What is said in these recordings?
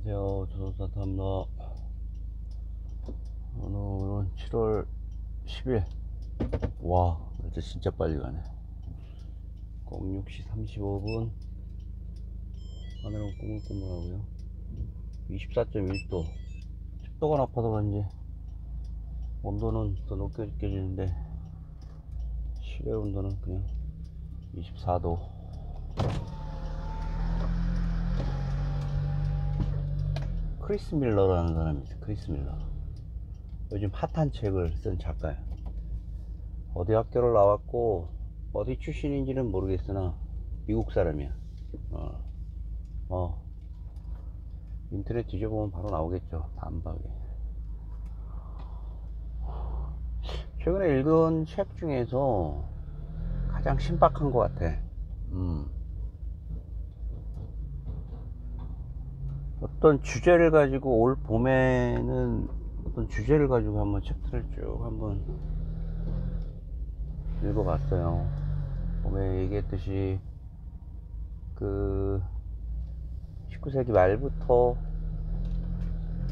안녕하세요. 조선사타입니다. 오늘은 7월 10일. 와, 이제 진짜 빨리 가네. 06시 35분. 하늘은 꾸물꾸물하고요. 24.1도. 습도가 높아서 그런지 온도는 더 높게 느껴지는데 실내 온도는 그냥 24도. 크리스 밀러라는 사람이 있어요. 크리스 밀러. 요즘 핫한 책을 쓴 작가예요. 어디 학교를 나왔고 어디 출신인지는 모르겠으나 미국 사람이야. 인터넷 뒤져보면 바로 나오겠죠. 단박에. 최근에 읽은 책 중에서 가장 신박한 것 같아. 어떤 주제를 가지고 올 봄에는 어떤 주제를 가지고 한번 책들을 쭉 한번 읽어봤어요. 봄에 얘기했듯이 그 19세기 말부터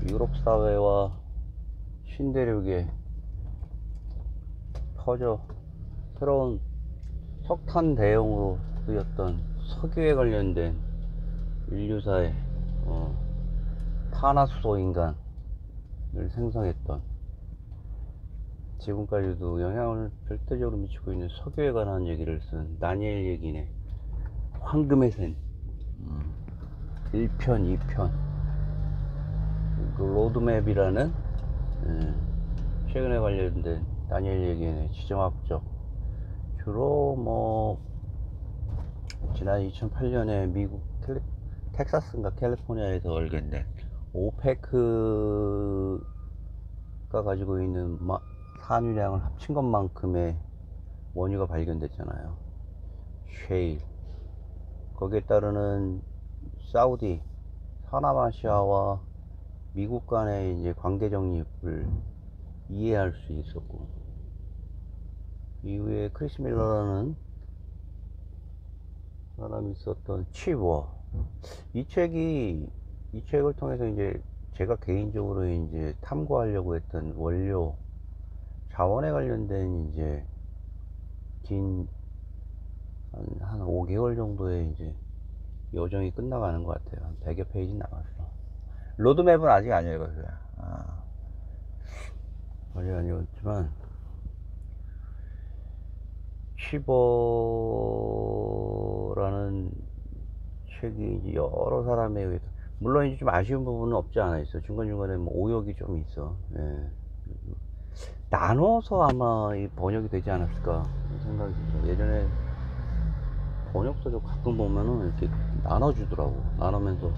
유럽 사회와 신대륙에 퍼져 새로운 석탄 대용으로 쓰였던 석유에 관련된 인류사의 탄화수소 인간을 생성했던, 지금까지도 영향을 절대적으로 미치고 있는 석유에 관한 얘기를 쓴 다니엘 예긴의 황금의 샘 1편, 2편, 그 로드맵이라는 최근에 관련된 다니엘 예긴의 지정학적, 주로 뭐 지난 2008년에 미국 텍사스인가 캘리포니아에서 발견된 오페크가 가지고 있는 산유량을 합친 것만큼의 원유가 발견됐잖아요. 쉐일. 거기에 따르는 사우디, 서남아시아와 미국 간의 이제 관계 정립을 이해할 수 있었고, 이후에 크리스 밀러라는 사람이 썼던 치워. 이 책을 통해서 이제 제가 개인적으로 이제 탐구하려고 했던 원료, 자원에 관련된 이제 긴 한 5개월 정도의 이제 여정이 끝나가는 것 같아요. 한 100여 페이지 남았어. 로드맵은 아직 안 읽었어요. 아직 안 읽었지만 쉬버라는 책이 이제 여러 사람에 의해서, 물론 이제 좀 아쉬운 부분은 없지 않아 있어. 중간중간에 뭐 오역이 좀 있어. 예. 나눠서 아마 이 번역이 되지 않았을까 생각이 듭니다. 예전에 번역서도 가끔 보면은 이렇게 나눠주더라고. 나누면서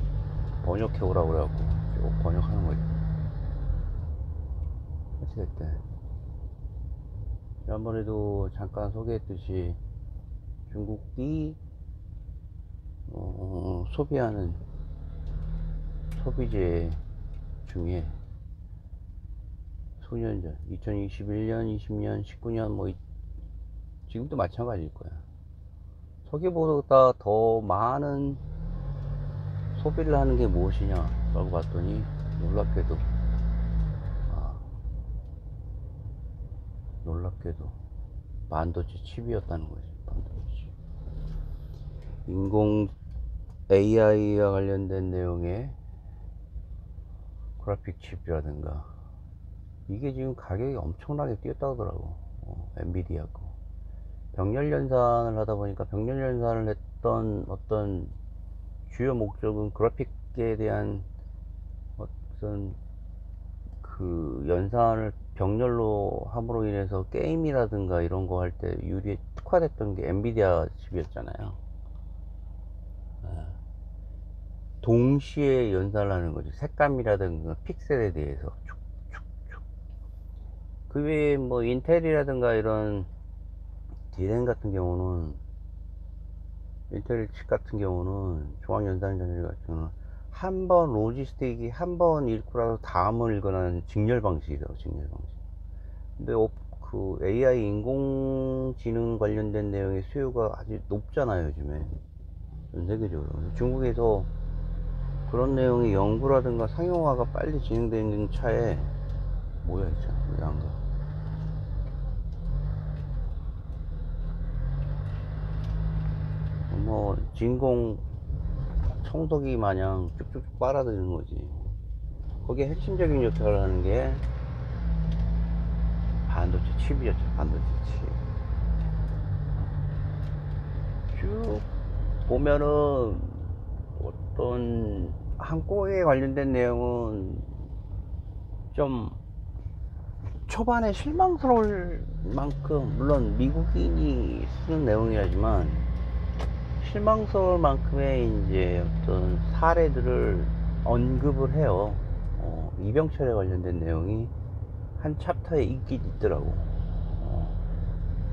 번역해오라고 그래갖고 쭉 번역하는 거지. 어찌됐든 지난번에도 잠깐 소개했듯이 중국이 소비하는 소비재 중에 수년 전 2021년, 20년, 19년 뭐 지금도 마찬가지일 거야. 석유보다 더 많은 소비를 하는 게 무엇이냐 라고 봤더니 놀랍게도 반도체 칩이었다는 거지. 반도체 인공 AI와 관련된 내용의 그래픽 칩이라든가, 이게 지금 가격이 엄청나게 뛰었다 하더라고. 엔비디아 거. 병렬 연산을 하다 보니까, 병렬 연산을 했던 어떤 주요 목적은 그래픽에 대한 어떤 그 연산을 병렬로 함으로 인해서 게임이라든가 이런 거 할 때 특화됐던 게 엔비디아 칩이었잖아요. 동시에 연산을 하는 거죠. 색감이라든가 픽셀에 대해서 축축축. 그 외에 뭐 인텔이라든가 이런 디램 같은 경우는, 인텔 칩 같은 경우는, 중앙연산 전지 같은 경우는 한 번 로지스틱이 한 번 읽고 나서 다음을 읽거나 직렬 방식이라고, 직렬 방식. 근데 그 AI 인공지능 관련된 내용의 수요가 아주 높잖아요, 요즘에. 전 세계적으로. 중국에서 그런 내용이 연구라든가 상용화가 빨리 진행되어 있는 차에 뭐야 이 차? 왜 안 가? 뭐 진공 청소기 마냥 쭉쭉 빨아들이는 거지. 거기에 핵심적인 역할을 하는 게 반도체 칩이었죠. 반도체 칩. 쭉 보면은 어떤 항공에 관련된 내용은 좀 초반에 실망스러울 만큼, 물론 미국인이 쓰는 내용이라지만 실망스러울 만큼의 이제 어떤 사례들을 언급을 해요. 이병철에 관련된 내용이 한 챕터에 있긴 있더라고.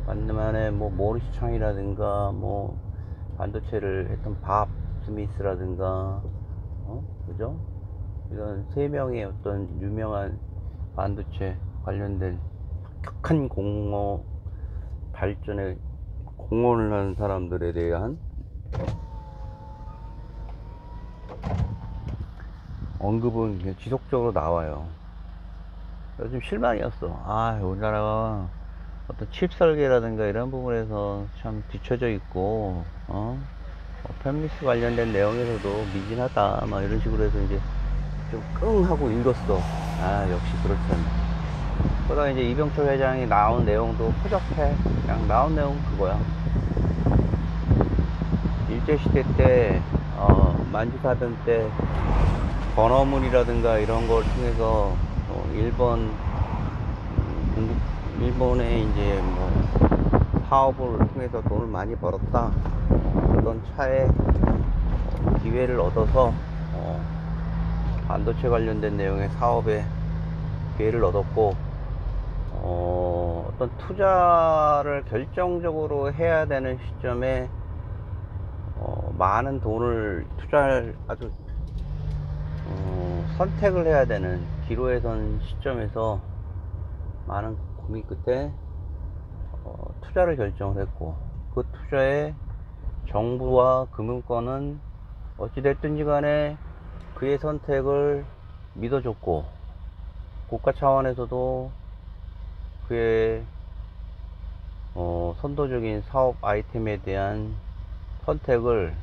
반면에 뭐 모리스 창이라든가 뭐 반도체를 했던 밥 스미스라든가 그죠? 이런 세 명의 어떤 유명한 반도체 관련된 혁혁한 공업 발전에 공헌을 하는 사람들에 대한 언급은 그냥 지속적으로 나와요. 요즘 실망이었어. 아, 우리나라가 어떤 칩 설계라든가 이런 부분에서 참 뒤처져 있고, 팹리스 관련된 내용에서도 미진하다, 막 이런 식으로 해서 이제 좀 끙 하고 읽었어. 아, 역시 그렇지 않나. 그러다 이제 이병철 회장이 나온 내용도 허접해. 그냥 나온 내용은 그거야. 일제시대 때, 만주사변 때, 건어물이라든가 이런 걸 통해서, 일본의 이제 뭐, 사업을 통해서 돈을 많이 벌었다. 그런 차에 기회를 얻어서, 반도체 관련된 내용의 사업에 기회를 얻었고, 어떤 투자를 결정적으로 해야 되는 시점에 많은 돈을 투자할 아주 선택을 해야 되는 기로에 선 시점에서 많은 고민 끝에 투자를 결정을 했고, 그 투자에 정부와 금융권은 어찌됐든지 간에 그의 선택을 믿어줬고, 국가 차원에서도 그의 선도적인 사업 아이템에 대한 선택을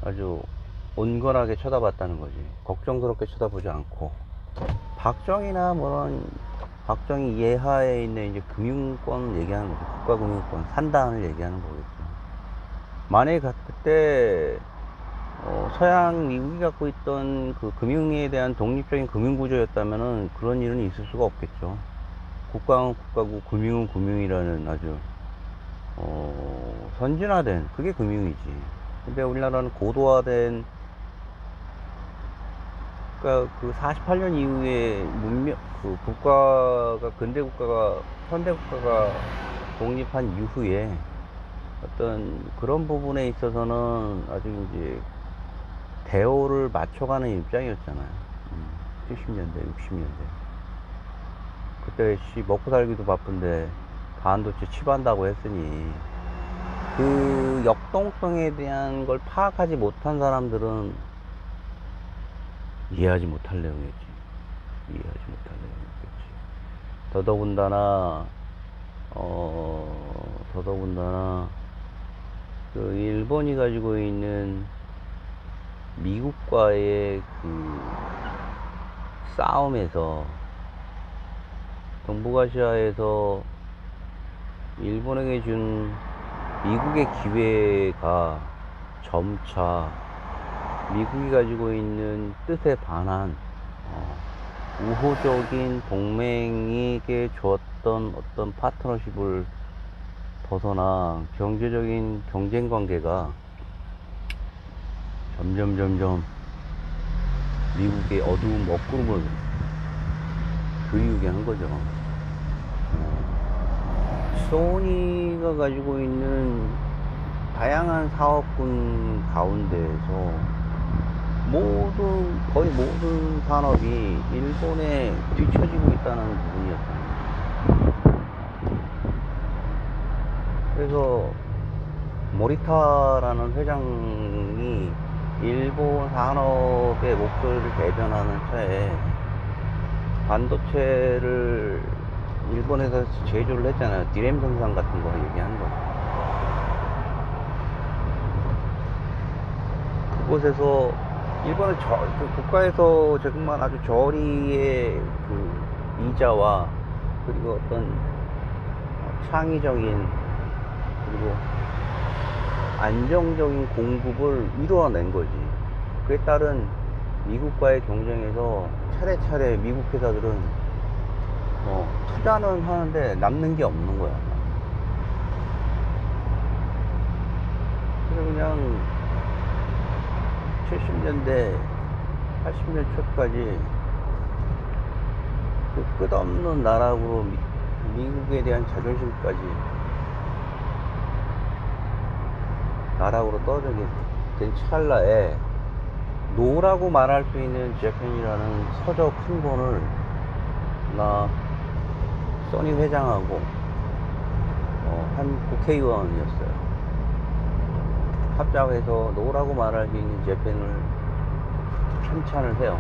아주 온건하게 쳐다봤다는 거지. 걱정스럽게 쳐다보지 않고, 박정희나 박정희 예하에 있는 이제 금융권 얘기하는 거죠. 국가금융권 산단을 얘기하는 거겠죠. 만약에 그때 서양 미국이 갖고 있던 그 금융에 대한 독립적인 금융구조였다면은 그런 일은 있을 수가 없겠죠. 국가는 국가고 금융은 금융이라는 아주 선진화된 그게 금융이지. 근데 우리나라는 고도화된, 그러니까 그 48년 이후에 그 국가가, 근대 국가가, 현대 국가가 독립한 이후에 어떤 그런 부분에 있어서는 아주 이제 대오를 맞춰가는 입장이었잖아요. 70년대, 60년대. 그때 먹고 살기도 바쁜데 반도체 칩한다고 했으니 그 역동성에 대한 걸 파악하지 못한 사람들은 이해하지 못할 내용이었지. 이해하지 못할 내용이었겠지. 더더군다나 그 일본이 가지고 있는 미국과의 그 싸움에서, 동북아시아에서 일본에게 준 미국의 기회가 점차 미국이 가지고 있는 뜻에 반한 우호적인 동맹에게 주었던 어떤 파트너십을 벗어나 경제적인 경쟁 관계가 점점 미국의 어두운 먹구름을 그리우게 한 거죠. 소니가 가지고 있는 다양한 사업군 가운데에서 거의 모든 산업이 일본에 뒤처지고 있다는 부분이었습니다. 그래서 모리타라는 회장이 일본 산업의 목소리를 대변하는 차에 반도체를 일본에서 제조를 했잖아요. 디램 생산 같은 거 얘기하는 거죠. 그곳에서 일본은 그 국가에서 정말 아주 저리의 그 이자와 그리고 어떤 창의적인 그리고 안정적인 공급을 이루어낸 거지. 그에 따른 미국과의 경쟁에서 차례차례 미국 회사들은 투자는 하는데 남는 게 없는 거야. 그래서 그냥 70년대 80년 초까지 그 끝없는 나락으로 미국에 대한 자존심까지 나락으로 떨어지게 된 찰나에 노라고 말할 수 있는 재팬이라는 서적 큰 권을 나 써니 회장하고 한 국회의원이었어요. 합작해서 노라고 말할 수 있는 재팬을 편찬을 해요.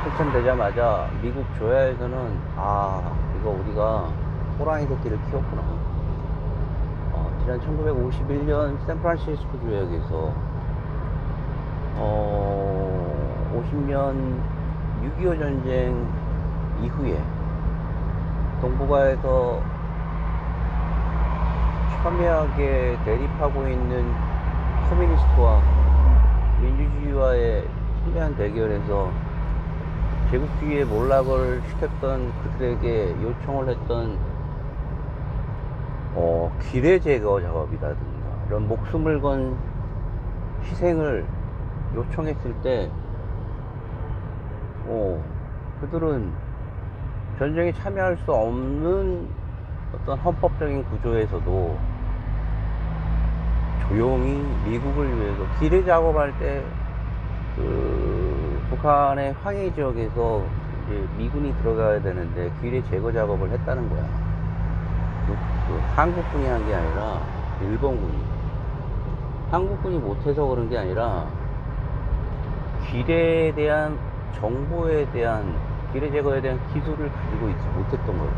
편찬되자마자 미국 조야에서는 이거 우리가 호랑이 새끼를 키웠구나. 지난 1951년 샌프란시스코 조약에서 50년 6.25 전쟁 이후에 동북아에서 첨예하게 대립하고 있는 커뮤니스트와 민주주의와의 첨예한 대결에서 제국주의의 몰락을 시켰던 그들에게 요청을 했던 기뢰 제거 작업이라든가 이런 목숨을 건 희생을 요청했을 때 그들은 전쟁에 참여할 수 없는 어떤 헌법적인 구조에서도 조용히 미국을 위해서 기뢰 작업할 때 북한의 황해 지역에서 이제 미군이 들어가야 되는데 기뢰 제거 작업을 했다는 거야. 한국군이 한 게 아니라 일본군이. 한국군이 못해서 그런 게 아니라 기뢰에 대한 정보에 대한 기뢰 제거에 대한 기술을 가지고 있지 못했던 거예요.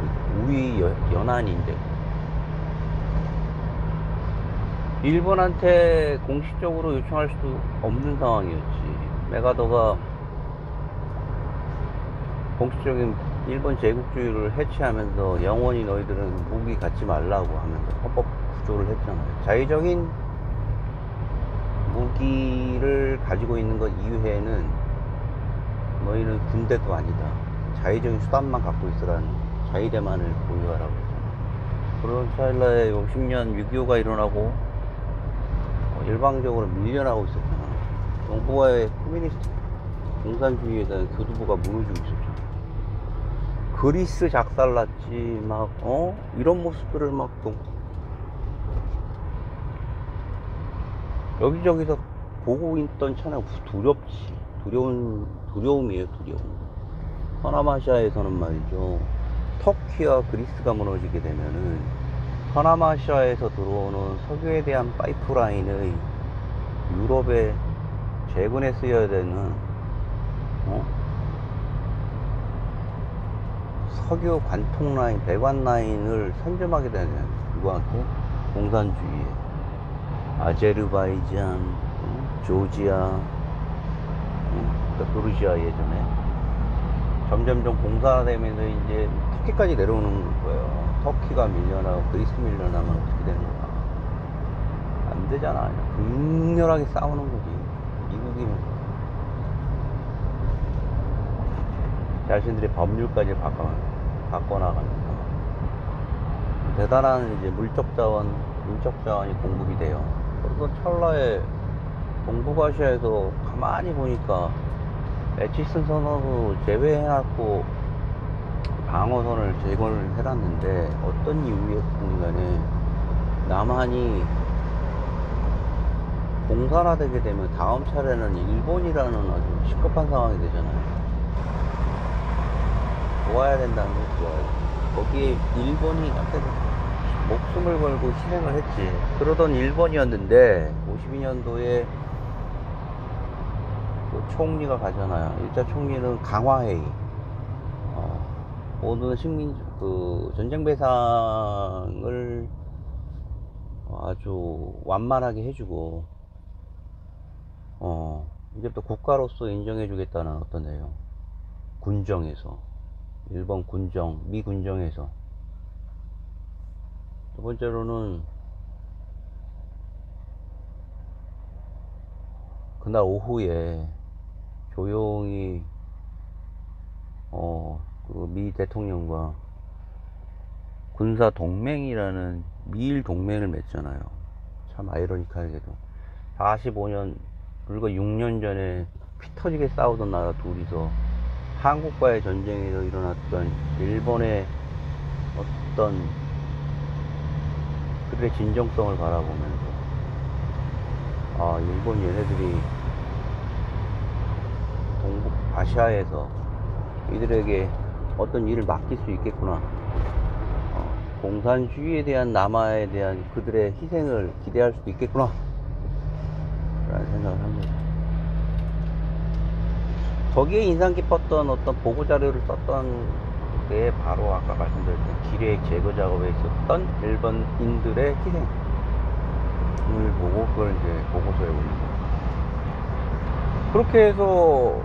우리 연안인데 일본한테 공식적으로 요청할 수도 없는 상황이었지. 메가더가 공식적인 일본 제국주의를 해체하면서 영원히 너희들은 무기 갖지 말라고 하면서 헌법 구조를 했잖아요. 자의적인 무기를 가지고 있는 것 이외에는 너희는 군대도 아니다. 자의적인 수단만 갖고 있으라는 자의대만을 보유하라고 했잖아요. 그런 찰나에 50년 6.25가 일어나고 일방적으로 밀려나고 있었잖아. 동북아의 커뮤니스트 공산주의에 대한 교두보가 무너지고 있었잖아. 그리스 작살났지. 막 이런 모습들을 막 또 여기저기서 보고 있던 차는 두렵지. 두려움이에요. 두려움. 서남아시아에서는 말이죠, 터키와 그리스가 무너지게 되면은 서남아시아에서 들어오는 석유에 대한 파이프라인의 유럽에 제군에 쓰여야 되는 석유 관통 라인, 배관 라인을 선점하게 되는 누구한테? 공산주의에. 아제르바이잔, 조지아, 조르지아 예전에 점점점 공사되면서 이제 터키까지 내려오는 거예요. 터키가 밀려나고 그리스 밀려나면 어떻게 되는 거야? 안 되잖아. 극렬하게 싸우는 거지. 미국이 자신들의 법률까지 바꿔나가면서 대단한 이제 물적 자원, 인적 자원이 공급이 돼요. 그래서 찰나에 동북아시아에서 가만히 보니까 에치슨 선언을 제외해놨고 방어선을 제거를 해놨는데 어떤 이유였든 간에 남한이 공산화되게 되면 다음 차례는 일본이라는 아주 시급한 상황이 되잖아요. 도와야 된다는 거죠. 거기에 일본이 약간 목숨을 걸고 희생을 했지. 그러던 일본이었는데 52년도에 그 총리가 가잖아요. 1차 총리는 강화회의, 모든 식민, 그 전쟁 배상을 아주 완만하게 해주고, 이제부터 국가로서 인정해주겠다는 어떤 내용. 군정에서, 일본 군정, 미 군정에서. 두 번째로는 그날 오후에 조용히 그 미 대통령과 군사 동맹이라는 미일 동맹을 맺잖아요. 참 아이러니하게도 45년 불과 6년 전에 피 터지게 싸우던 나라 둘이서 한국과의 전쟁에서 일어났던 일본의 어떤 그들의 진정성을 바라보면서, 아, 일본 얘네들이 동북 아시아에서 이들에게 어떤 일을 맡길 수 있겠구나, 공산주의에 대한 남아에 대한 그들의 희생을 기대할 수도 있겠구나 라는 생각을 합니다. 거기에 인상 깊었던 어떤 보고자료를 썼던 게 바로 아까 말씀드렸던 기뢰 제거 작업에 있었던 일본인들의 희생을 보고 그걸 이제 보고서에 올리고, 그렇게 해서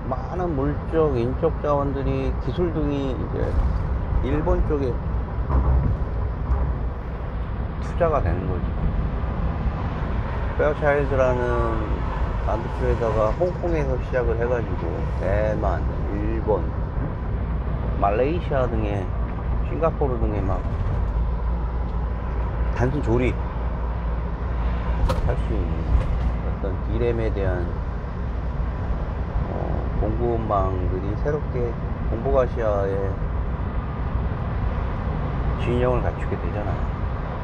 많은 물적, 인적 자원들이, 기술 등이 이제 일본 쪽에 투자가 되는 거죠. 페어차일드라는 반도체에다가 홍콩에서 시작을 해가지고 대만, 일본, 말레이시아 등의, 싱가포르 등의 막 단순 조립 할 수 있는 어떤 디램에 대한 공급망들이 새롭게 동북아시아에 진영을 갖추게 되잖아요.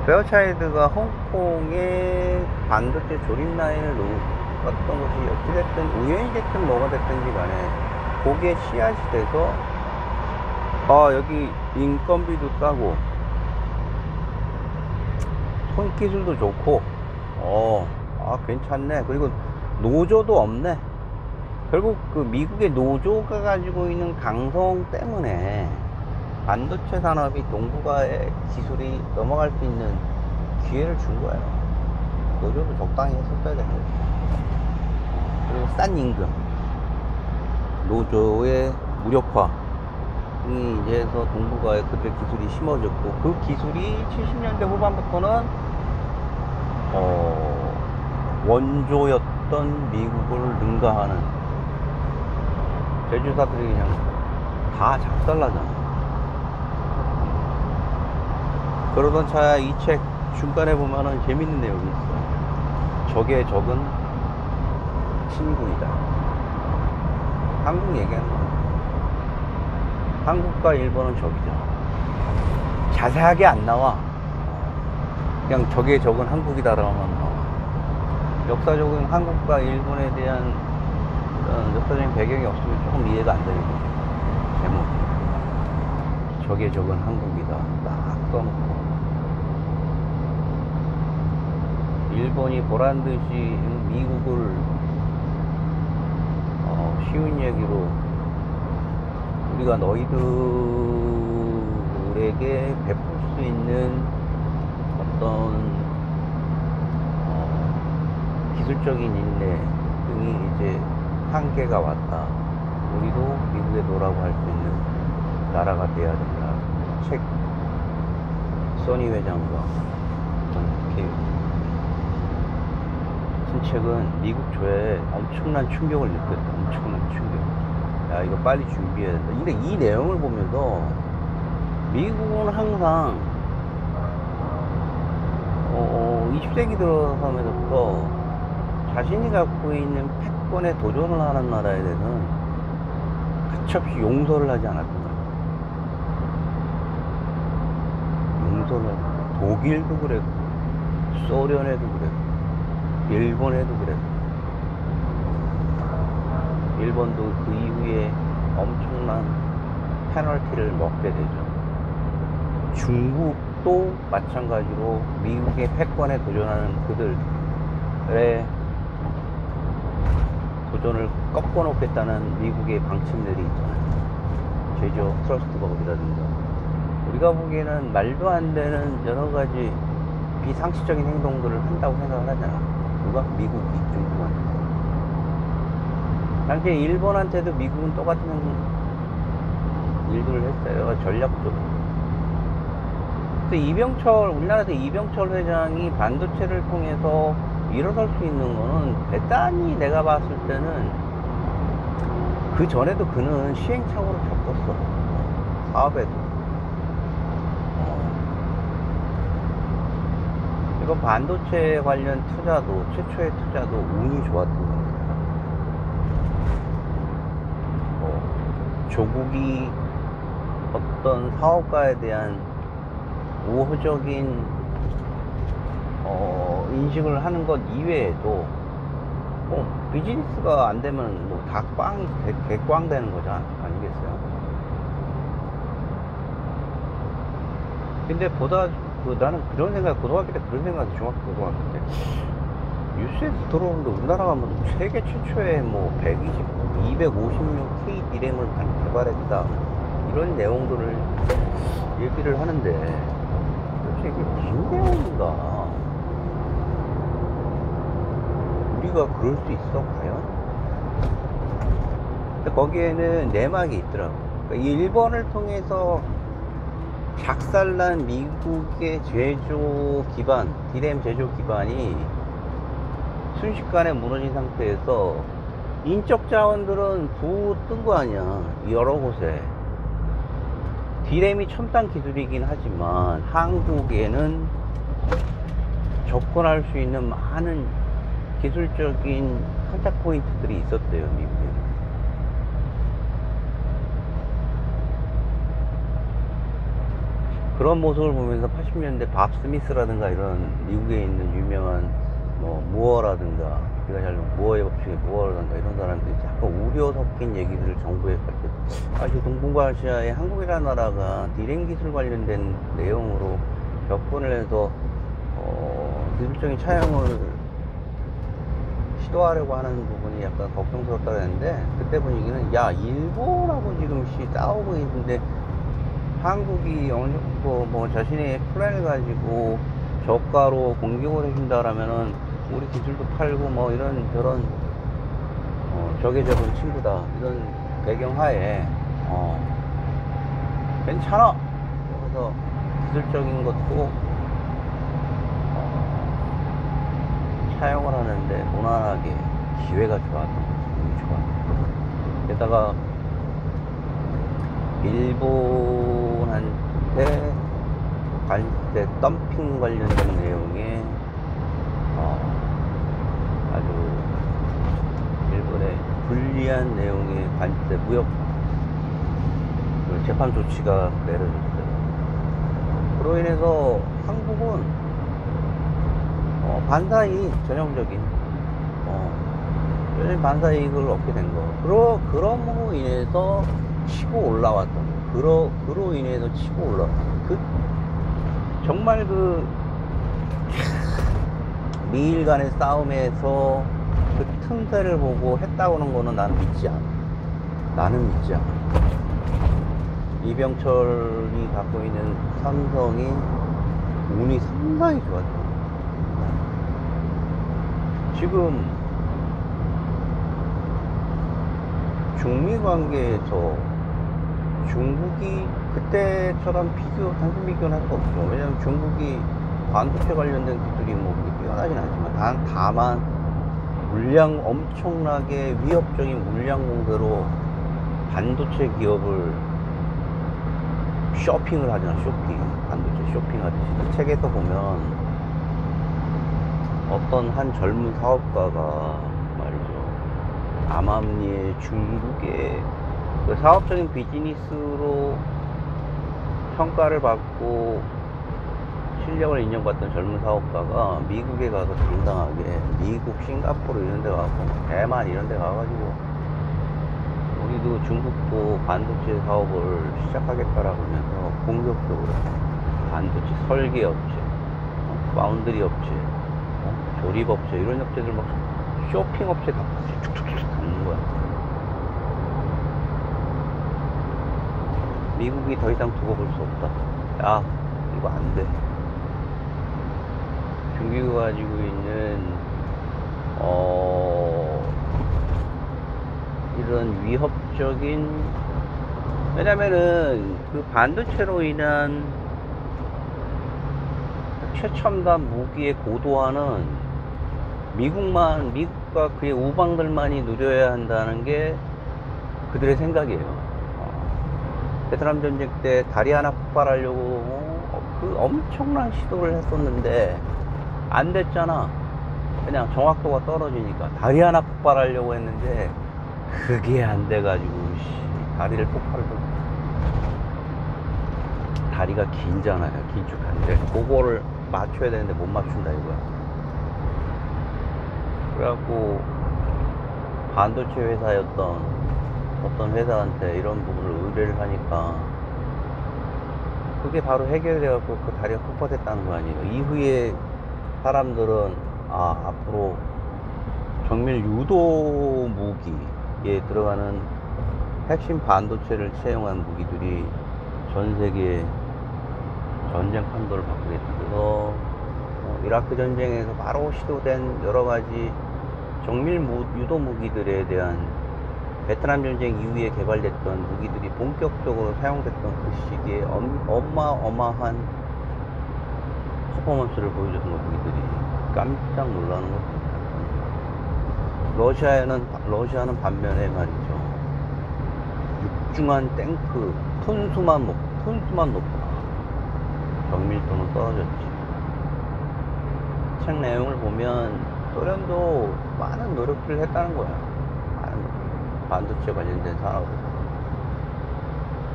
페어차일드가 홍콩의 반도체 조립 라인을 놓았던 것이 어찌됐든 우연히 됐든 뭐가 됐든지 간에 거기에 씨앗이 돼서, 여기 인건비도 싸고 손기술도 좋고, 괜찮네. 그리고 노조도 없네. 결국 그 미국의 노조가 가지고 있는 강성 때문에 반도체 산업이 동북아의 기술이 넘어갈 수 있는 기회를 준 거예요. 노조도 적당히 했었어야 되는 거죠. 그리고 싼 임금, 노조의 무력화이 이제 해서 동북아에 그들의 기술이 심어졌고, 그 기술이 70년대 후반부터는 원조였던 미국을 능가하는 제조사들이 그냥 다 작살나잖아. 그러던 차에 이 책 중간에 보면은 재밌는 내용이 있어. 적의 적은 친구이다. 한국 얘기하는 거야. 한국과 일본은 적이죠. 자세하게 안 나와. 그냥 적의 적은 한국이다라고만 나와. 역사적인 한국과 일본에 대한 역사적인 배경이 없으면 조금 이해가 안 되는 거죠. 제목. 적의 적은 한국이다. 딱 써놓고. 일본이 보란듯이 미국을 쉬운 얘기로 우리가 너희들에게 베풀 수 있는 어떤 기술적인 인내 등이 이제 한계가 왔다. 우리도 미국에 노라고 할 수 있는 나라가 돼야 된다. 책 써니 회장과 이렇게 쓴 책은 미국 조에 엄청난 충격을 느꼈다. 엄청난 충격. 야, 이거 빨리 준비해야 된다. 근데 이 내용을 보면서 미국은 항상 20세기 들어서면서부터 자신이 갖고 있는 패권에 도전을 하는 나라에 대해서는 가차없이 용서를 하지 않았던 거예요. 용서를 하지 않았어요. 독일도 그랬고, 소련에도 그랬고, 일본에도 그랬고, 일본도 그 이후에 엄청난 페널티를 먹게 되죠. 중국도 마찬가지로 미국의 패권에 도전하는 그들의 도전을 꺾어 놓겠다는 미국의 방침들이 있잖아요. 제조 트러스트 버그라든가. 우리가 보기에는 말도 안 되는 여러 가지 비상식적인 행동들을 한다고 생각을 하잖아. 누가? 미국이, 중국한테. 당시에 일본한테도 미국은 똑같은 일들을 했어요. 전략적으로. 그래서 이병철, 우리나라에서 이병철 회장이 반도체를 통해서 일어설 수 있는 거는 대단히 내가 봤을 때는 그 전에도 그는 시행착오를 겪었어. 사업에도. 이건 반도체 관련 투자도, 최초의 투자도 운이 좋았던 겁니다. 조국이 어떤 사업가에 대한 우호적인 인식을 하는 것 이외에도 비즈니스가 안 되면 뭐 다 꽝이 개꽝 되는 거죠, 아니겠어요? 근데 나는 그런 생각, 고등학교 때 그런 생각, 고등학교 때 뉴스에서 들어오는데 우리나라가 뭐 세계 최초의 뭐 256K D램을 개발했다, 이런 내용들을 얘기를 하는데 도대체 이게 무슨 내용인가? 우리가 그럴 수 있어 과연? 근데 거기에는 내막이 있더라고. 그러니까 일본을 통해서 작살난 미국의 제조 기반, D램 제조 기반이 순식간에 무너진 상태에서 인적 자원들은 부 뜬 거 아니야, 여러 곳에. D램이 첨단 기술이긴 하지만 한국에는 접근할 수 있는 많은 기술적인 컨택 포인트들이 있었대요, 미국에. 그런 모습을 보면서 80년대 밥 스미스라든가 이런 미국에 있는 유명한 뭐 무어라든가, 우리가 잘 무어의 법칙의 무어라든가 이런 사람들이 약간 우려 섞인 얘기들을 정부에 아시아 동북아시아에 한국이라는 나라가 D램 기술 관련된 내용으로 접근을 해서 기술적인 차용을 시도하려고 하는 부분이 약간 걱정스럽다고 했는데, 그때 분위기는 야, 일본하고 지금 싸우고 있는데 한국이 어느 정도 뭐 자신의 플랜을 가지고 저가로 공격을 해준다라면은 우리 기술도 팔고 뭐 이런 저런 적에 적은 친구다, 이런 배경하에 괜찮아. 그래서 기술적인 것도 사용을 하는데 무난하게 기회가 좋았던 거지. 운이 좋았던. 게다가 일본한테 관세 덤핑 관련된 내용에 아주 일본의 불리한 내용의 관세 무역 재판 조치가 내려졌어요. 그로 인해서 한국은 반사이익, 전형적인 반사이익을 얻게 된 거. 그럼으로 인해서 치고 올라왔던 거. 그로 인해서 치고 올라왔던 거. 정말 미일 간의 싸움에서 그 틈새를 보고 했다고는 거는 나는 믿지 않아. 나는 믿지 않아. 이병철이 갖고 있는 삼성이 운이 상당히 좋았죠. 지금 중미 관계에서 중국이 그때처럼 단순 비교는 할 수 없죠. 왜냐면 중국이 반도체 관련된 기술이 뭐 뛰어나진 않지만 다만 엄청나게 위협적인 물량 공세로 반도체 기업을 쇼핑을 하잖아. 반도체 쇼핑하듯이. 그 책에서 보면 어떤 한 젊은 사업가가 말이죠, 암암리에 중국의 그 사업적인 비즈니스로 평가를 받고 실력을 인정받던 젊은 사업가가 미국에 가서 당당하게, 미국, 싱가포르 이런 데 가고 대만 이런 데 가가지고 우리도 중국도 반도체 사업을 시작하겠다라고 하면서 공격적으로 반도체 설계업체, 파운드리 업체, 조립업체 이런 업체들 막 쇼핑업체 다 쭉쭉쭉 미국이 더 이상 두고 볼 수 없다. 야, 이거 안 돼. 중국이 가지고 있는 이런 위협적인, 왜냐면은 그 반도체로 인한 최첨단 무기의 고도화는 미국과 그의 우방들만이 누려야 한다는 게 그들의 생각이에요. 베트남 전쟁 때 다리 하나 폭발하려고 그 엄청난 시도를 했었는데 안 됐잖아. 그냥 정확도가 떨어지니까. 다리 하나 폭발하려고 했는데 그게 안 돼가지고 다리를 폭발을. 다리가 길잖아요. 길쭉한데 그거를 맞춰야 되는데 못 맞춘다 이거야. 그래갖고 반도체 회사였던 어떤 회사한테 이런 부분을 의뢰를 하니까 그게 바로 해결돼갖고 그 다리가 폭파됐다는 거 아니에요. 이후에 사람들은 앞으로 정밀 유도 무기에 들어가는 핵심 반도체를 채용한 무기들이 전 세계의 전쟁 판도를 바꾸겠다. 그래서 이라크 전쟁에서 바로 시도된 여러 가지 정밀 유도 무기들에 대한 베트남 전쟁 이후에 개발됐던 무기들이 본격적으로 사용됐던 그 시기에 어마어마한 퍼포먼스를 보여줬던 무기들이 깜짝 놀라는 것입니다. 러시아는 반면에 말이죠. 육중한 탱크 톤수만 높아. 정밀도는 떨어졌지. 책 내용을 보면 소련도 많은 노력들을 했다는 거야. 반도체 관련된 산업을.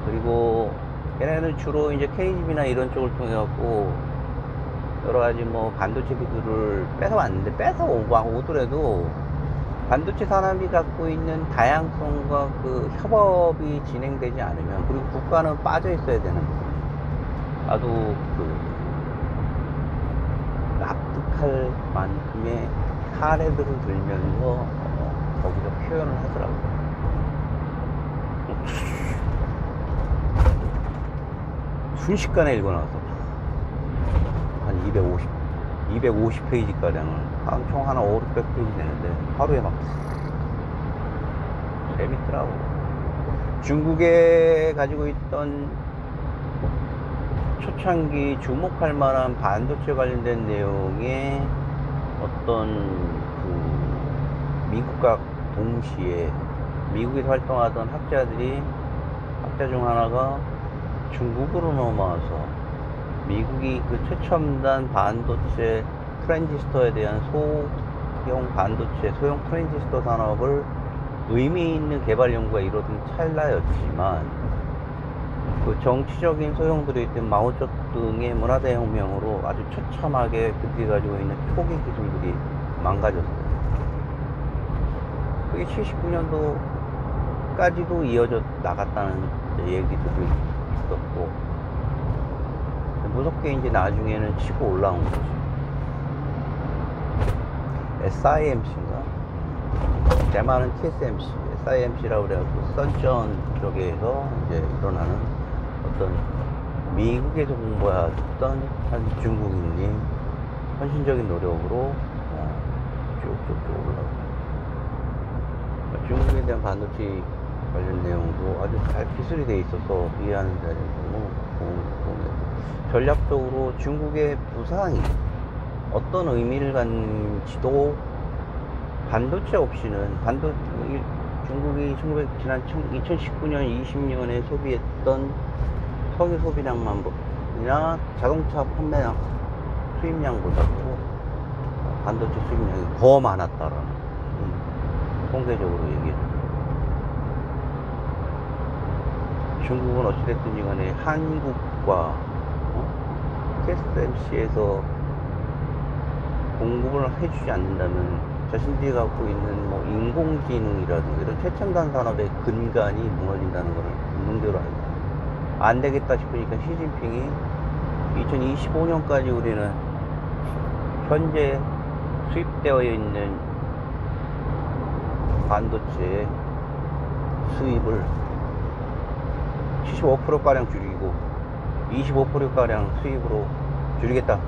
그리고 얘네는 주로 이제 KGB나 이런 쪽을 통해 갖고 여러 가지 뭐 반도체 기술을 뺏어왔는데, 오더라도 반도체 산업이 갖고 있는 다양성과 그 협업이 진행되지 않으면, 그리고 국가는 빠져 있어야 되는 거예요. 나도 납득할 만큼의 사례들을 들면서 거기서 표현을 하더라고요. 순식간에 읽어놔서 한 250페이지가량을 총 한 500~600페이지 되는데 하루에 막 재밌더라고. 중국에 가지고 있던 초창기 주목할 만한 반도체 관련된 내용의 어떤 미국과 동시에 미국에서 활동하던 학자 중 하나가 중국으로 넘어와서 미국이 그 최첨단 반도체 트랜지스터에 대한 소형 트랜지스터 산업을 의미 있는 개발 연구가 이루어진 찰나였지만, 그 정치적인 소용들이 있던 마오쩌둥의 문화대혁명으로 아주 처참하게 그들이 가지고 있는 초기 기술들이 망가졌어요. 그게 79년도까지도 이어져 나갔다는 얘기들도 있었고, 무섭게 이제 나중에는 치고 올라온 거지. SIMC인가? 대만은 TSMC, SIMC라고 그래가지고 선전 쪽에서 이제 일어나는 어떤 미국에서 공부했던 한 중국인이 헌신적인 노력으로 쭉쭉쭉 올라가고, 중국에 대한 반도체 관련 내용도 아주 잘 기술이 돼 있어서 이해하는 자리에 너무 도움이. 전략적으로 중국의 부상이 어떤 의미를 갖는지도 반도체 없이는 중국이 지난 2019년 20년에 소비했던 석유 소비량만 이나 자동차 판매량 수입량보다도 반도체 수입량이 더 많았다라는 통계적으로 얘기해요. 중국은 어찌됐든지 간에 한국과 TSMC에서 공급을 해주지 않는다면 자신들이 갖고 있는 뭐 인공지능이라든가 이런 최첨단 산업의 근간이 무너진다는 것을 문제로 알고, 안 되겠다 싶으니까 시진핑이 2025년까지 우리는 현재 수입되어 있는 반도체 수입을 75%가량 줄이고 25%가량 수입으로 줄이겠다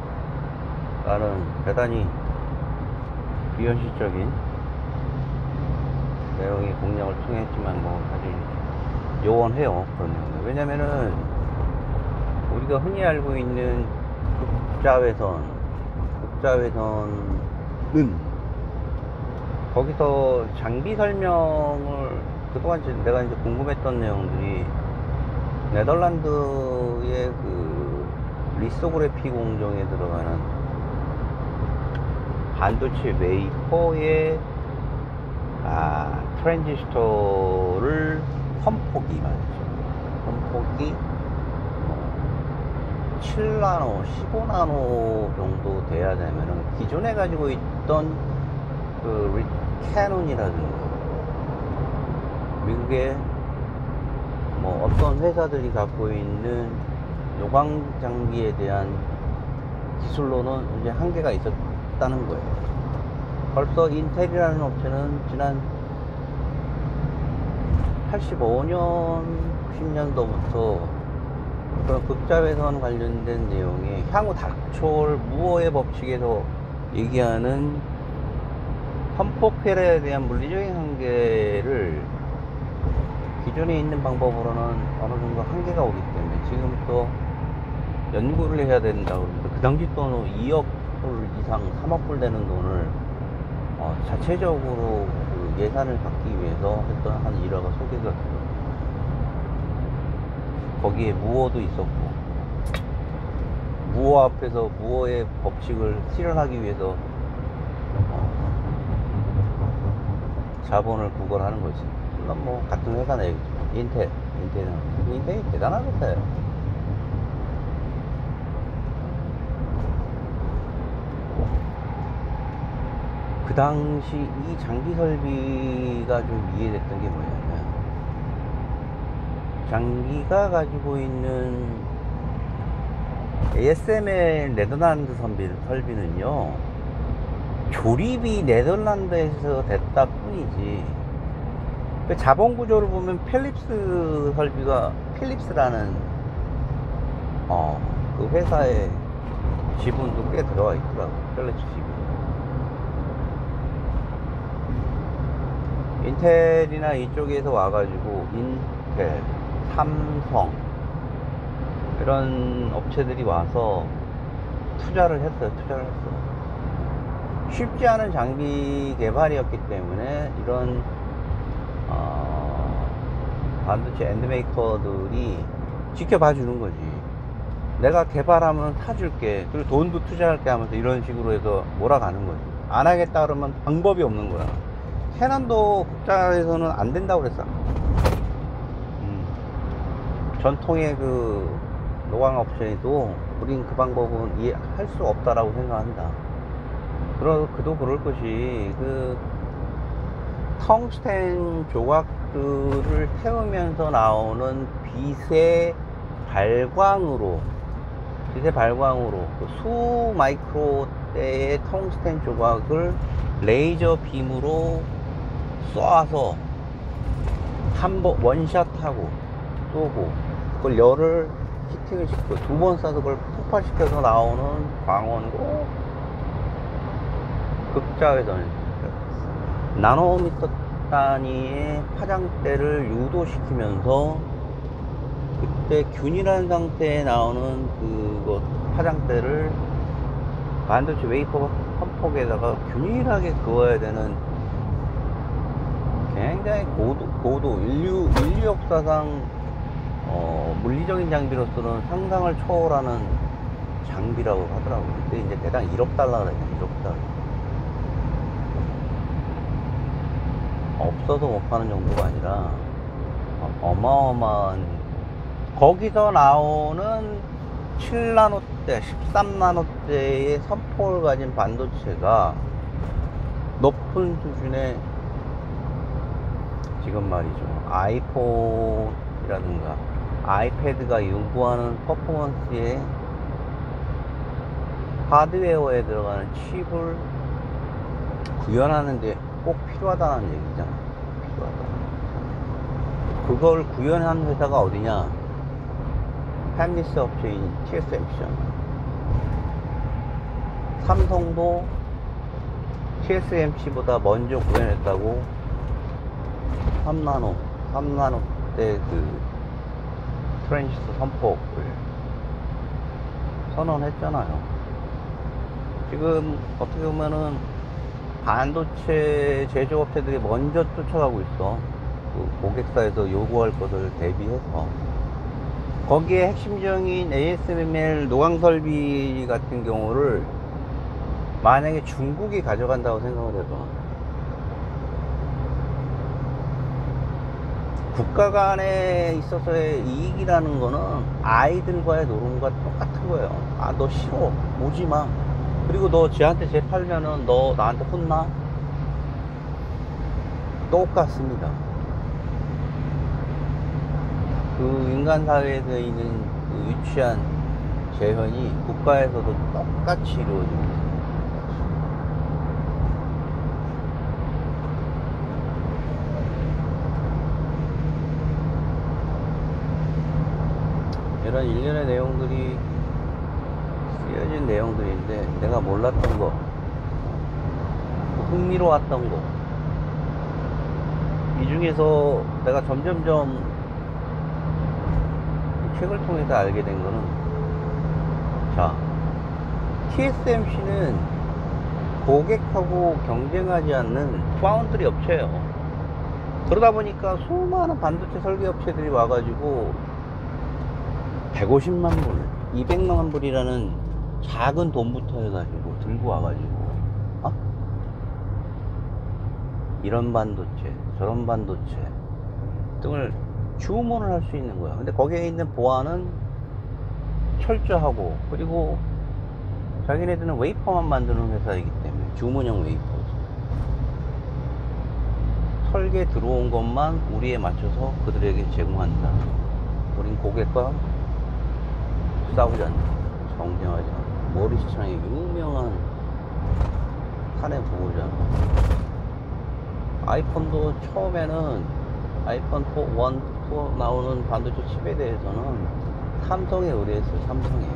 라는 대단히 비현실적인 내용의 공약을 통했지만 뭐 사실 요원해요. 그런 내용은. 왜냐면은 우리가 흔히 알고 있는 국자외선은 거기서 장비 설명을 그동안 내가 이제 궁금했던 내용들이 네덜란드의 그 리소그래피 공정에 들어가는 반도체 웨이퍼의 트랜지스터를 선폭이 말이죠. 선폭이 7나노, 15나노 정도 돼야 되면은 기존에 가지고 있던 그 캐논이라든가 미국의 뭐 어떤 회사들이 갖고 있는 요광 장비에 대한 기술로는 이제 한계가 있었다는 거예요. 벌써 인텔이라는 업체는 지난 85년, 90년도부터 그런 극자외선 관련된 내용에 향후 닥쳐올 무어의 법칙에서 얘기하는 선폭회로에 대한 물리적인 한계를 기존에 있는 방법으로는 어느 정도 한계가 오기 때문에 지금부터 연구를 해야 된다고 그러는데 그 당시 또 2억 불 이상, 3억 불 되는 돈을 자체적으로 그 예산을 받기 위해서 했던 한 일화가 소개가 돼요. 거기에 무어도 있었고, 무어 앞에서 무어의 법칙을 실현하기 위해서 자본을 구걸하는 거지. 물론 뭐 같은 회사 내겠죠. 인텔이 대단한 회사예요. 그 당시 이 장비 설비가 좀 이해됐던 게 뭐냐면, 장기가 가지고 있는 ASML 네덜란드 설비는요, 조립이 네덜란드에서 됐다 뿐이지, 그 자본 구조를 보면 필립스 설비가, 필립스라는 그 회사의 지분도 꽤 들어가 있더라고. 필립스 지분. 인텔이나 이쪽에서 와가지고 인텔, 삼성 이런 업체들이 와서 투자를 했어요. 쉽지 않은 장비 개발이었기 때문에 이런 반도체 엔드메이커들이 지켜봐 주는 거지. 내가 개발하면 사줄게, 그리고 돈도 투자할게 하면서 이런 식으로 해서 몰아가는 거지. 안 하겠다 그러면 방법이 없는 거야. 캐논도 국자에서는 안 된다고 그랬어. 전통의 그 노광 업체도 우린 그 방법은 이해할 수 없다라고 생각한다. 그도 그럴 것이, 그 텅스텐 조각들을 태우면서 나오는 빛의 발광으로 그 수 마이크로대의 텅스텐 조각을 레이저 빔으로 쏴서 원샷하고 쏘고, 그걸 열을 히팅을 시키고 두 번 쏴서 그걸 폭발시켜서 나오는 광원으로 극자외선, 나노미터 단위의 파장대를 유도시키면서 그때 균일한 상태에 나오는 그거 파장대를 반도체 웨이퍼 한 폭에다가 균일하게 그어야 되는 굉장히 고도 인류 역사상 물리적인 장비로서는 상상을 초월하는 장비라고 하더라고요. 그때 이제 대당 1억 달러라 해요. 1억 달러. 없어도 못 파는 정도가 아니라 어마어마한, 거기서 나오는 7나노대, 13나노대의 선폭을 가진 반도체가 높은 수준의, 지금 말이죠, 아이폰이라든가 아이패드가 요구하는 퍼포먼스의 하드웨어에 들어가는 칩을 구현하는데 꼭 필요하다는 얘기잖아. 필요하다. 그걸 구현한 회사가 어디냐? 팹리스 업체인 TSMC잖아. 삼성도 TSMC보다 먼저 구현했다고 3나노 때 그 트랜지스터 선폭을 선언했잖아요. 지금 어떻게 보면은 반도체 제조업체들이 먼저 쫓아가고 있어. 그 고객사에서 요구할 것을 대비해서. 거기에 핵심적인 ASML 노광설비 같은 경우를 만약에 중국이 가져간다고 생각을 해봐. 국가 간에 있어서의 이익이라는 거는 아이들과의 노름과 똑같은 거예요. 아, 너 싫어, 오지 마. 그리고 너 쟤한테 쟤 팔면은 너 나한테 혼나? 똑같습니다. 그 인간 사회에서 있는 그 유치한 재현이 국가에서도 똑같이 이루어지고 있습니다. 이런 일련의 내용들이 쓰여진 내용들인데, 내가 몰랐던 거, 흥미로웠던 거, 이 중에서 내가 점점점 책을 통해서 알게 된 거는, 자, TSMC는 고객하고 경쟁하지 않는 파운드리 업체예요. 그러다 보니까 수많은 반도체 설계 업체들이 와가지고 150만 불, 200만 불이라는 작은 돈부터 해가지고 들고 와가지고, 어? 이런 반도체, 저런 반도체 등을 주문을 할 수 있는 거야. 근데 거기에 있는 보안은 철저하고, 그리고 자기네들은 웨이퍼만 만드는 회사이기 때문에 주문형 웨이퍼, 설계 들어온 것만 우리에 맞춰서 그들에게 제공한다. 우린 고객과 싸우지 않는다, 경쟁하지 않는다. 머리시장의 유명한 사내 보호자. 아이폰도 처음에는 아이폰 4, 1, 4 나오는 반도체 칩에 대해서는 삼성에 의뢰했어요. 삼성이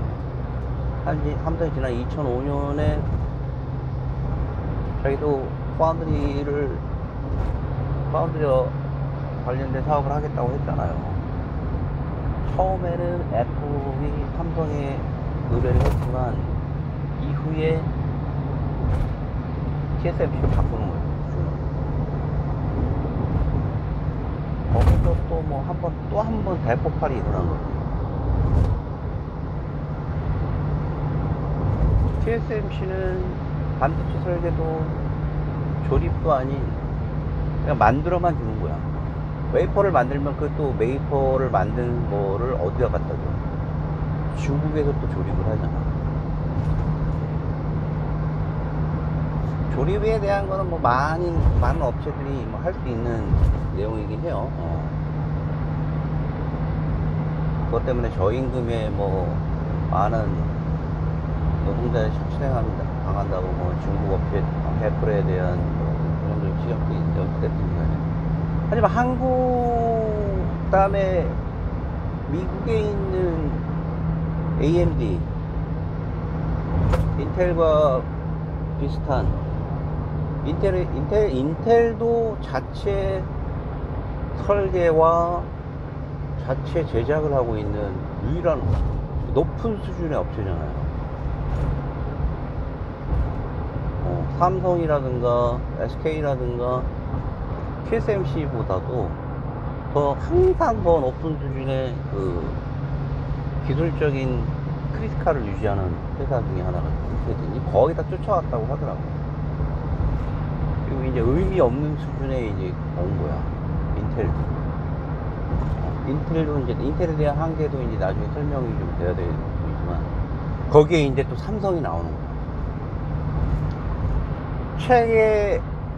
지난 2005년에 자기도 파운드리와 관련된 사업을 하겠다고 했잖아요. 처음에는 애플이 삼성에 의뢰를 했지만 이후에 TSMC로 바꾸는 거예요. 거기서 또 뭐 한 번 대폭발이 일어난 거예요. TSMC는 반도체 설계도 조립도 아닌 그냥 만들어만 주는 거야. 웨이퍼를 만들면 그것도 웨이퍼를 만든 거를 어디다 갖다 줘? 중국에서 또 조립을 하잖아. 조립에 대한 거는 뭐 많은 업체들이 뭐 할 수 있는 내용이긴 해요. 그것 때문에 저임금에 뭐 많은 노동자의 실추당한다고 뭐 중국 업체 애플에 대한 그런 좀 지적도 있는데, 어쨌든 간에. 하지만 한국 다음에 미국에 있는 AMD, 인텔과 비슷한 인텔도 자체 설계와 자체 제작을 하고 있는 유일한 높은 수준의 업체잖아요. 삼성이라든가 SK라든가 TSMC보다도 항상 더 높은 수준의 그 기술적인 크리티컬을 유지하는 회사 중에 하나가 거의 다 쫓아왔다고 하더라고요. 그리고 이제 의미 없는 수준에 이제 온 거야, 인텔도 이제 인텔에 대한 한계도 이제 나중에 설명이 좀 돼야 되겠지만, 거기에 이제 또 삼성이 나오는 거야.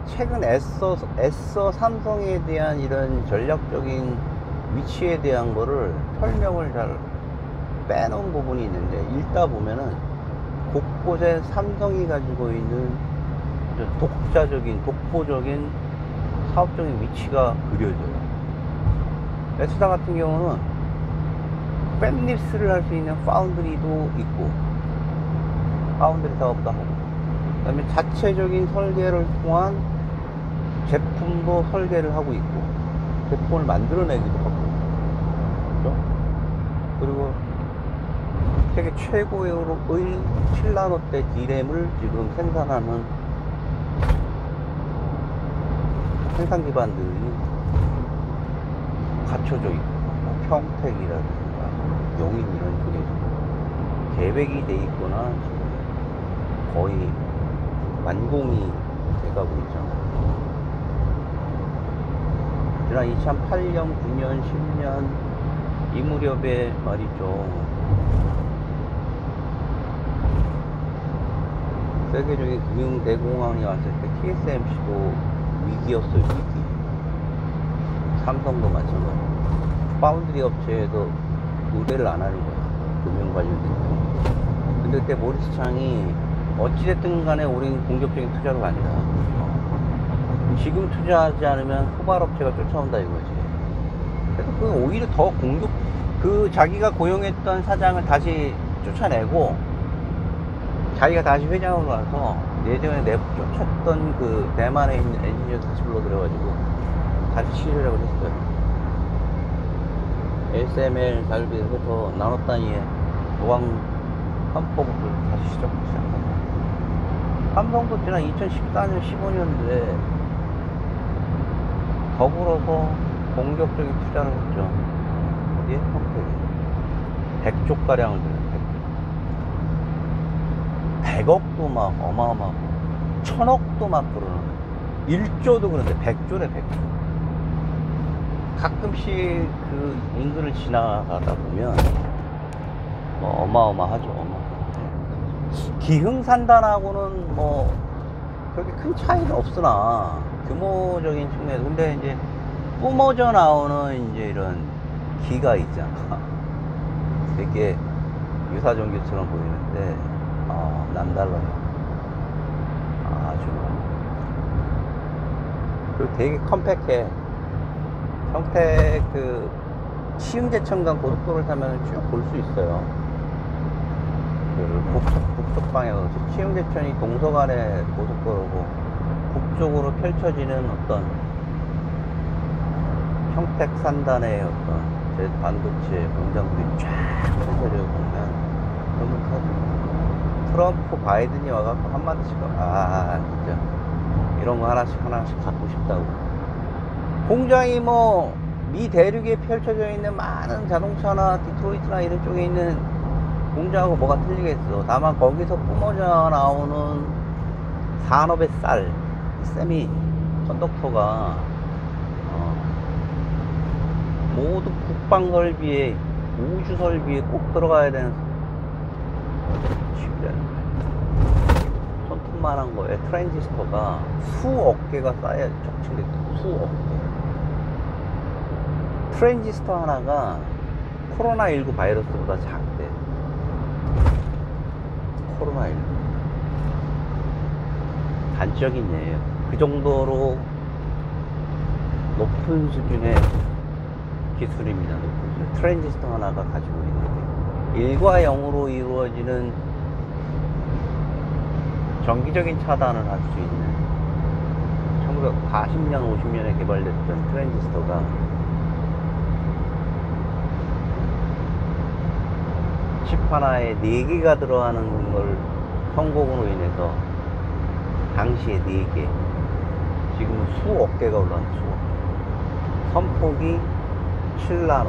최근 애써 삼성에 대한 이런 전략적인 위치에 대한 거를 설명을 잘 빼놓은 부분이 있는데, 읽다 보면은 곳곳에 삼성이 가지고 있는 독보적인 사업적인 위치가 그려져요. 에스다 같은 경우는 팬립스를 할 수 있는 파운드리도 있고, 파운드리 사업도 하고, 그 다음에 자체적인 설계를 통한 제품도 설계를 하고 있고, 제품을 만들어내기도 하고, 그죠? 그리고 세계 최고의 7나노대 D램을 지금 생산하는 생산 기반들이 갖춰져 있고, 평택이라든가 용인 이런 쪽에 계획이 돼 있거나 거의 완공이 돼가고 있잖아요. 지난 2008년, 9년, 10년 이 무렵에 말이죠, 세계적인 금융대공황이 왔을 때 TSMC도 위기였어요, 위기. 삼성도 마찬가지. 파운드리 업체에도 의뢰를 안 하는 거야, 금융 관련된 거. 근데 그때 모리스 창이 어찌됐든 간에 우린 공격적인 투자로 갑니다. 지금 투자하지 않으면 후발업체가 쫓아온다 이거지. 그래서 그 오히려 더 그 자기가 고용했던 사장을 다시 쫓아내고, 자기가 다시 회장으로 와서 예전에 쫓았던 그 대만에 있는 엔지니어 다시 불러들여가지고 다시 시작을 했어요. SML 달비에서 나노 단위의 노광 환법을 다시 시작합니다. 삼성도 지난 2014년, 15년도에 더불어서 공격적인 투자를 했죠. 어디에? 평택에 100조가량을 들여요. 100억도 막 어마어마하고 1000억도 막 그러는, 1조도 그런데 100조래 100조. 가끔씩 그 인근을 지나가다 보면 뭐 어마어마하죠. 기흥산단하고는 뭐 그렇게 큰 차이는 없으나 규모적인 측면에서, 근데 이제 뿜어져 나오는 이제 이런 기가 있잖아. 되게 유사전기처럼 보이는데 남달라요. 아주. 그리고 되게 컴팩해. 평택 그 시흥제천간 고속도로를 타면 쭉 볼 수 있어요. 그 북쪽 방향으로 시흥제천이 동서간의 고속도로고, 북쪽으로 펼쳐지는 어떤 평택 산단의 어떤 제 반도체 공장들이 쫙 펼쳐져 보면 너무 타죠. 트럼프 바이든이 와갖고 한마디씩 진짜 이런 거 하나씩 갖고 싶다고. 공장이 뭐 미 대륙에 펼쳐져 있는 많은 자동차나 디트로이트나 이런 쪽에 있는 공장하고 뭐가 틀리겠어. 다만 거기서 뿜어져 나오는 산업의 쌀, 세미 컨덕터가 모두 국방 설비에, 우주 설비에 꼭 들어가야 되는 칩이라는 거예요. 손톱만한 거에 트랜지스터가 수억 개가 쌓여 적층됐고, 수억 개. 트랜지스터 하나가 코로나19 바이러스보다 작대. 코로나19 단적인 예예요. 그 정도로 높은 수준의 기술입니다. 높은 수준. 트랜지스터 하나가 가지고 있는 게 1과 0으로 이루어지는 정기적인 차단을 할 수 있는, 1940년 50년에 개발됐던 트랜지스터가 칩 하나에 4개가 들어가는 걸 성공으로 인해서 당시에 4개, 지금은 수억 개가 올라왔는, 수억 개. 선폭이 7나노,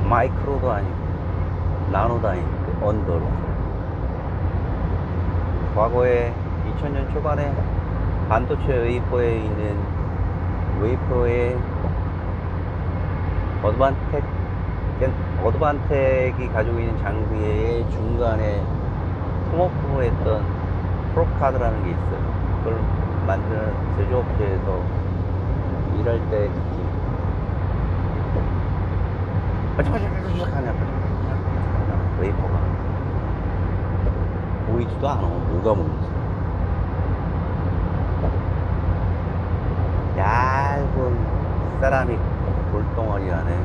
마이크로도 아니고 나노도 아니고 언더로. 과거에 2000년 초반에 반도체 웨이퍼에 있는 웨이퍼의 어드반텍이 가지고 있는 장비의 중간에 통합부로 했던 프로카드라는 게 있어요. 그걸 만드는 제조업체에서 일할 때 느낌. 웨이퍼가 보이지도 않아. 뭐가 뭔지. 얇은 세라믹 돌덩어리 안에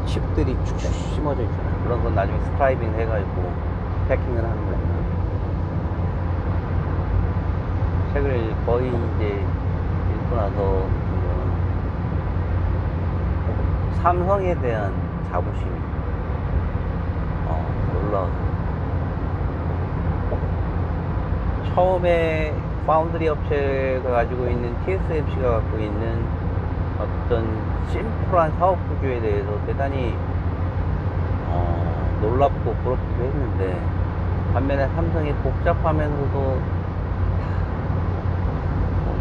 칩들이 축축 심어져 있잖아요. 그런 건 나중에 스크라이빙 해가지고 패킹을 하는 거예요. 책을 거의 이제 읽고 나서 보면 삼성에 대한 자부심이 놀라워서 처음에 파운드리 업체가 가지고 있는 TSMC가 갖고 있는 어떤 심플한 사업 구조에 대해서 대단히 놀랍고 부럽기도 했는데, 반면에 삼성이 복잡하면서도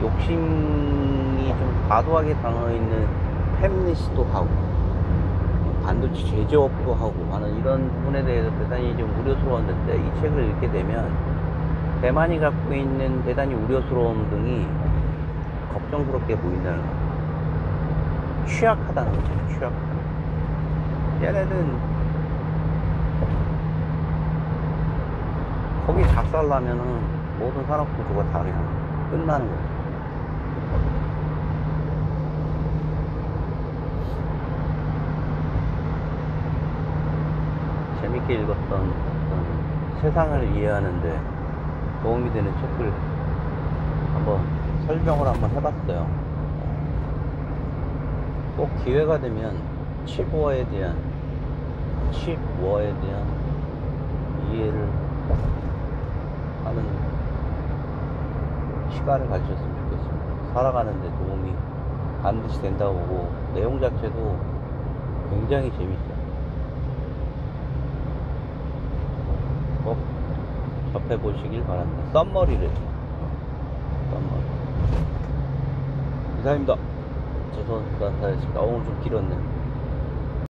욕심이 좀 과도하게 당해있는 팹리스도 하고 반도체 제조업도 하고 하는 이런 부분에 대해서 대단히 좀 우려스러웠는데, 이 책을 읽게 되면 대만이 갖고 있는 대단히 우려스러운 등이 걱정스럽게 보인다는 거예요. 취약하다는 거죠. 취약하다. 얘네는 거기 작살나면은 모든 산업 구조가 다 그냥 끝나는 거죠. 재밌게 읽었던 세상을 이해하는데 도움이 되는 책을 한번 설명을 한번 해봤어요. 꼭 기회가 되면 칩워에 대한 이해를 하는 시간을 가지셨으면 좋겠습니다. 살아가는데 도움이 반드시 된다고 보고, 내용 자체도 굉장히 재밌어요. 꼭 접해보시길 바랍니다. 썸머리를. 이상입니다. 조선산타였습니다. 오늘 좀 길었네.